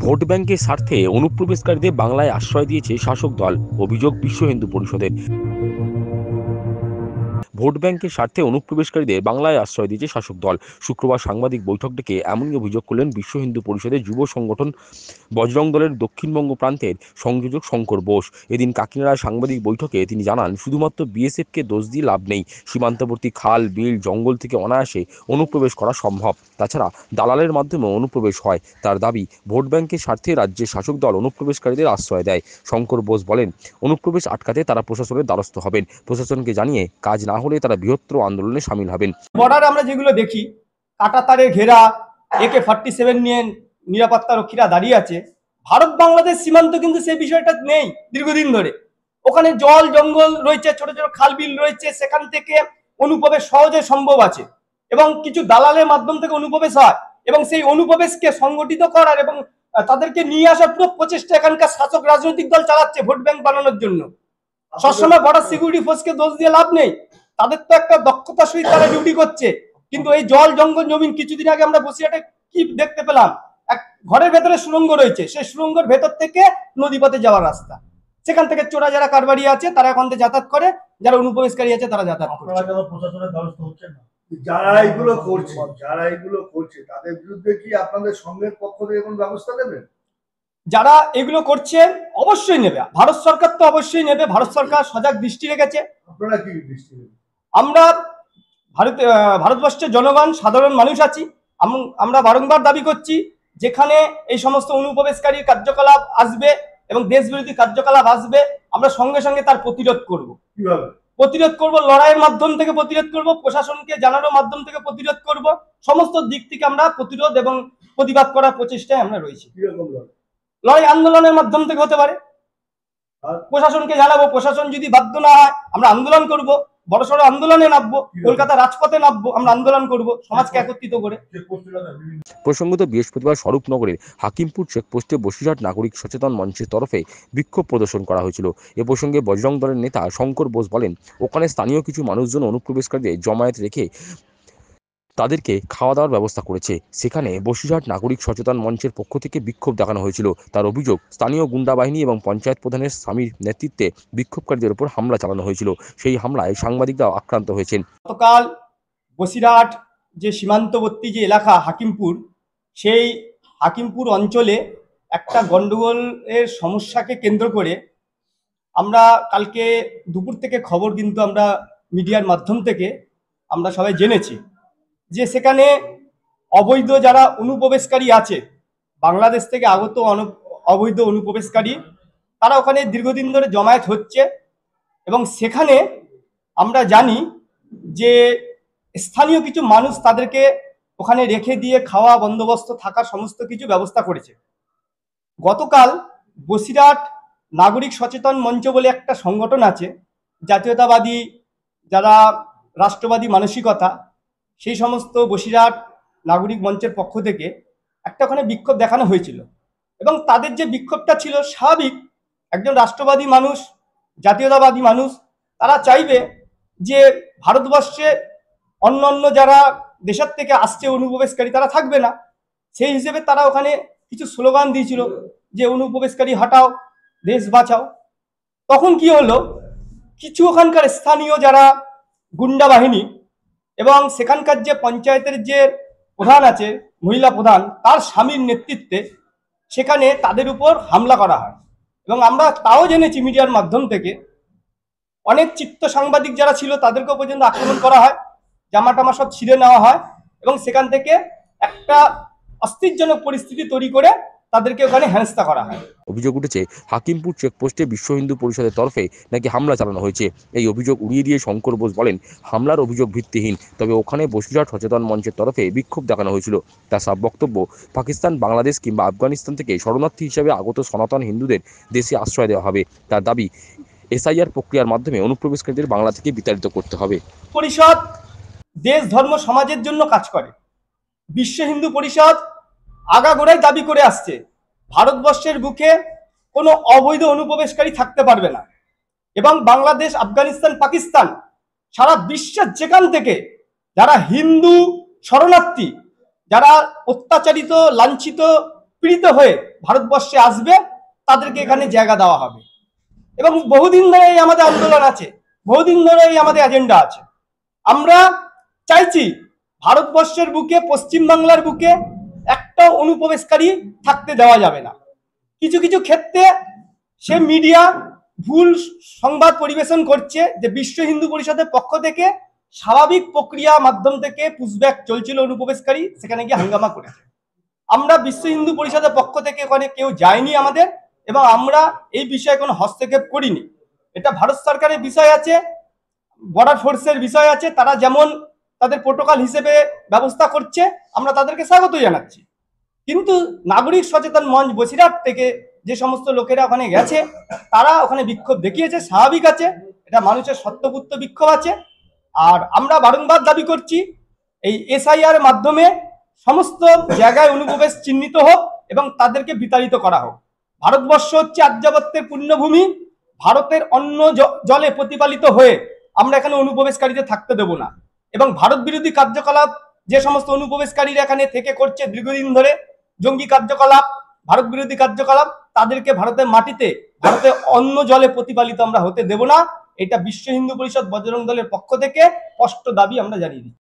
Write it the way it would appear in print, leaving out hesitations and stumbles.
Vote ব্যাংকের স্বার্থে অনুপ্রবেশকারীদের বাংলায় আশ্রয় দিয়েছে শাসক দল। অভিযোগ বিশ্ব হিন্দু পরিষদের। ভোট ব্যাংকের স্বার্থে অনুপ্রবেশকারীদের বাংলায় আশ্রয় দিয়েছে শাসক দল। শুক্রবার সাংবাদিক বৈঠক ডেকে এমনই অভিযোগ করলেন বিশ্ব হিন্দু পরিষদের যুব সংগঠন বজরং দলের দক্ষিণবঙ্গ প্রান্তের সংযোজক শঙ্কর বোস। এদিন কাকিনাড়ায় সাংবাদিক বৈঠকে তিনি জানান, শুধুমাত্র বিএসএফকে দোষ দিয়ে লাভ নেই। সীমান্তবর্তী খাল, বিল, জঙ্গল থেকে অনায়াসে অনুপ্রবেশ করা সম্ভব। তাছাড়া দালালের মাধ্যমে অনুপ্রবেশ হয়। তার দাবি, ভোট ব্যাংকের স্বার্থে রাজ্যের শাসক দল অনুপ্রবেশকারীদের আশ্রয় দেয়। শঙ্কর বোস বলেন, অনুপ্রবেশ আটকাতে তারা প্রশাসনের দ্বারস্থ হবেন। প্রশাসনকে জানিয়ে কাজ না হলে তারা বৃহত্তর আন্দোলনে সামিল হবেন। বর্ডারে আমরা যেগুলো দেখি, কাঁটাতারে ঘেরা AK-47 নিয়ে নিরাপত্তা রক্ষীরা দাঁড়িয়ে আছে। ভারত বাংলাদেশ সীমান্ত কিন্তু সেই বিষয়টা নেই দীর্ঘদিন ধরে। ওখানে জল জঙ্গল রয়েছে, ছোট ছোট খাল বিল রয়েছে, সেখান থেকে অনুপ্রবেশ সহজে সম্ভব আছে এবং কিছু দালালের মাধ্যম থেকে অনুপ্রবেশ হয় এবং সেই অনুপ্রবেশকে সংগঠিত করার এবং তাদেরকে নিয়ে আসার পুরো প্রচেষ্টা এখানকার শাসক রাজনৈতিক দল চালাচ্ছে ভোট ব্যাংক বানানোর জন্য। সবসময় বর্ডার সিকিউরিটি ফোর্সকে দোষ দিয়ে লাভ নেই। তাদের তো একটা দক্ষতার সহিত তারা ডিউটি করছে, কিন্তু এই জল জঙ্গল জমিন, কিছুদিন আগে আমরা বসিরহাটে কি দেখতে পেলাম, এক ঘরের ভেতরে সুড়ঙ্গ রয়েছে, সেই সুড়ঙ্গের ভেতর থেকে নদীপথে যাওয়ার রাস্তা। সেখান থেকে চোরা যারা কারবারি আছে তারা এখন থেকে যাতায়াত করে, যারা অনুপ্রবেশকারী আছে তারা যাতায়াত করে। যারা এগুলো করছে তাদের বিরুদ্ধে কি আপনাদের সঙ্গের পক্ষ থেকে কোনো ব্যবস্থা নেবেন? যারা এগুলো করছে অবশ্যই নেবে, ভারত সরকার তো অবশ্যই নেবে। ভারত সরকার সজাগ দৃষ্টি রেখেছে। আপনারা কি দৃষ্টি নেবেন? আমরা ভারতবর্ষের জনগণ, সাধারণ মানুষ আছি। আমরা বারংবার দাবি করছি, যেখানে এই সমস্ত অনুপ্রবেশকারী কার্যকলাপ আসবে এবং দেশবিরোধী কার্যকলাপ আসবে, আমরা সঙ্গে সঙ্গে তার প্রতিরোধ করব। কিভাবে প্রতিরোধ করব? লড়াইয়ের মাধ্যম থেকে প্রতিরোধ করব, প্রশাসনকে জানানোর মাধ্যম থেকে প্রতিরোধ করব। সমস্ত দিক থেকে আমরা প্রতিরোধ এবং প্রতিবাদ করার প্রচেষ্টায় আমরা রয়েছি। লড়াই আন্দোলনের মাধ্যম থেকে হতে পারে। প্রশাসনকে জানাবো, প্রশাসন যদি বাধ্য না হয় আমরা আন্দোলন করব, বড়সড় আন্দোলনে নামবো, কলকাতা রাজপথে নামবো, আমরা আন্দোলন করব সমাজকে একত্রিত করে। প্রসঙ্গত বৃহস্পতিবার স্বরূপনগরের হাকিমপুর চেকপোস্টে বসিরহাট নাগরিক সচেতন মঞ্চের তরফে বিক্ষোভ প্রদর্শন করা হয়েছিল। এ প্রসঙ্গে বজরং দলের নেতা শঙ্কর বোস বলেন, ওখানে স্থানীয় কিছু মানুষজন অনুপ্রবেশকারীদের জমায়েত রেখে তাদেরকে খাওয়া দাওয়ার ব্যবস্থা করেছে। সেখানে বসিরহাট নাগরিক সচেতন মঞ্চের পক্ষ থেকে বিক্ষোভ দেখানো হয়েছিল। তার অভিযোগ, স্থানীয় গুন্ডা বাহিনী এবং পঞ্চায়েত প্রধানের স্বামীর নেতৃত্বে বিক্ষোভকারীদের উপর হামলা চালানো হয়েছিল। সেই হামলায় সাংবাদিকরাও আক্রান্ত হয়েছেন। গতকাল বসিরহাট যে সীমান্তবর্তী যে এলাকা হাকিমপুর, সেই হাকিমপুর অঞ্চলে একটা গন্ডগোলের সমস্যাকে কেন্দ্র করে আমরা কালকে দুপুর থেকে খবর কিন্তু আমরা মিডিয়ার মাধ্যম থেকে আমরা সবাই জেনেছি যে সেখানে অবৈধ যারা অনুপ্রবেশকারী আছে, বাংলাদেশ থেকে আগত অবৈধ অনুপ্রবেশকারী, তারা ওখানে দীর্ঘদিন ধরে জমায়েত হচ্ছে এবং সেখানে আমরা জানি যে স্থানীয় কিছু মানুষ তাদেরকে ওখানে রেখে দিয়ে খাওয়া বন্দোবস্ত থাকার সমস্ত কিছু ব্যবস্থা করেছে। গতকাল বসিরহাট নাগরিক সচেতন মঞ্চ বলে একটা সংগঠন আছে, জাতীয়তাবাদী, যারা রাষ্ট্রবাদী মানসিকতা, সেই সমস্ত বসিরহাট নাগরিক মঞ্চের পক্ষ থেকে একটা ওখানে বিক্ষোভ দেখানো হয়েছিল এবং তাদের যে বিক্ষোভটা ছিল স্বাভাবিক, একজন রাষ্ট্রবাদী মানুষ, জাতীয়তাবাদী মানুষ, তারা চাইবে যে ভারতবর্ষে অন্য যারা দেশের থেকে আসছে অনুপ্রবেশকারী তারা থাকবে না। সেই হিসেবে তারা ওখানে কিছু স্লোগান দিয়েছিল যে অনুপ্রবেশকারী হটাও, দেশ বাঁচাও। তখন কি হলো, কিছু ওখানকার স্থানীয় যারা গুন্ডা বাহিনী এবং সেখানকার যে পঞ্চায়েতের যে প্রধান আছে, মহিলা প্রধান, তার স্বামীর নেতৃত্বে সেখানে তাদের উপর হামলা করা হয় এবং আমরা তাও জেনেছি মিডিয়ার মাধ্যম থেকে, অনেক চিত্ত সাংবাদিক যারা ছিল তাদেরকেও পর্যন্ত আক্রমণ করা হয়, জামা টামা সব ছিঁড়ে নেওয়া হয় এবং সেখান থেকে একটা অস্থিরজনক পরিস্থিতি তৈরি করে তাদেরকে ওখানে হেনস্থা করা হয়। অভিযোগ উঠেছে, হাকিমপুর চেকপোস্টে বিশ্ব হিন্দু পরিষদের তরফে নাকি হামলা চালানো হয়েছে। এই অভিযোগ উড়িয়ে দিয়ে শঙ্কর বোস বলেন, হামলার অভিযোগ ভিত্তিহীন, তবে ওখানে বসিরহাট সচেতন মঞ্চের তরফে বিক্ষোভ দেখানো হয়েছিল। তার সব বক্তব্য, পাকিস্তান, বাংলাদেশ কিংবা আফগানিস্তান থেকে শরণার্থী হিসেবে আগত সনাতন হিন্দুদের দেশে আশ্রয় দেওয়া হবে। তার দাবি, SIR প্রক্রিয়ার মাধ্যমে অনুপ্রবেশকারীদের বাংলা থেকে বিতাড়িত করতে হবে। পরিষদ দেশ ধর্ম সমাজের জন্য কাজ করে। বিশ্ব হিন্দু পরিষদ আগাগোড়াই দাবি করে আসছে, ভারতবর্ষের বুকে কোনো অবৈধ অনুপ্রবেশকারী থাকতে পারবে না এবং বাংলাদেশ, আফগানিস্তান, পাকিস্তান, সারা বিশ্বের যেখান থেকে যারা হিন্দু শরণার্থী, যারা অত্যাচারিত, লাঞ্ছিত, উৎপীড়িত হয়ে ভারতবর্ষে আসবে তাদেরকে এখানে জায়গা দেওয়া হবে। এবং বহুদিন ধরে এই আমাদের আন্দোলন আছে, বহুদিন ধরে এই আমাদের এজেন্ডা আছে। আমরা চাইছি ভারতবর্ষের বুকে, পশ্চিমবাংলার বুকে একটা অনুপ্রবেশকারী থাকতে দেওয়া যাবে না। কিছু কিছু ক্ষেত্রে সে মিডিয়া ভুল সংবাদ পরিবেশন করছে যে বিশ্ব হিন্দু পরিষদের পক্ষ থেকে স্বাভাবিক প্রক্রিয়া মাধ্যম থেকে পুশব্যাক চলছিল, অনুপ্রবেশকারী সেখানে গিয়ে হাঙ্গামা করেছে। আমরা বিশ্ব হিন্দু পরিষদের পক্ষ থেকে ওখানে কেউ যায়নি আমাদের, এবং আমরা এই বিষয়ে কোনো হস্তক্ষেপ করিনি। এটা ভারত সরকারের বিষয় আছে, বর্ডার ফোর্সের বিষয় আছে, তারা যেমন তাদের প্রোটোকল হিসেবে ব্যবস্থা করছে আমরা তাদেরকে স্বাগত জানাচ্ছি। কিন্তু নাগরিক সচেতন মঞ্চ বসিরহাট থেকে যে সমস্ত লোকেরা ওখানে গেছে তারা ওখানে বিক্ষোভ দেখিয়েছে, স্বাভাবিক আছে, এটা মানুষের সত্যপুত্র বিক্ষোভ আছে। আর আমরা বারংবার দাবি করছি এই এসআইআর মাধ্যমে সমস্ত জায়গায় অনুপ্রবেশ চিহ্নিত হোক এবং তাদেরকে বিতাড়িত করা হোক। ভারতবর্ষ হচ্ছে আর্যাবত্যের পুণ্যভূমি, ভারতের অন্য জলে প্রতিপালিত হয়ে আমরা এখানে অনুপ্রবেশকারীদের থাকতে দেব না। এবং ভারত বিরোধী কার্যকলাপ যে সমস্ত অনুপ্রবেশকারীরা এখানে থেকে করছে দীর্ঘদিন ধরে, জঙ্গি কার্যকলাপ, ভারত বিরোধী কার্যকলাপ, তাদেরকে ভারতের মাটিতে, ভারতের অন্য জলে প্রতিপালিত আমরা হতে দেব না। এটা বিশ্ব হিন্দু পরিষদ বজরং দলের পক্ষ থেকে স্পষ্ট দাবি আমরা জানিয়ে দিচ্ছি।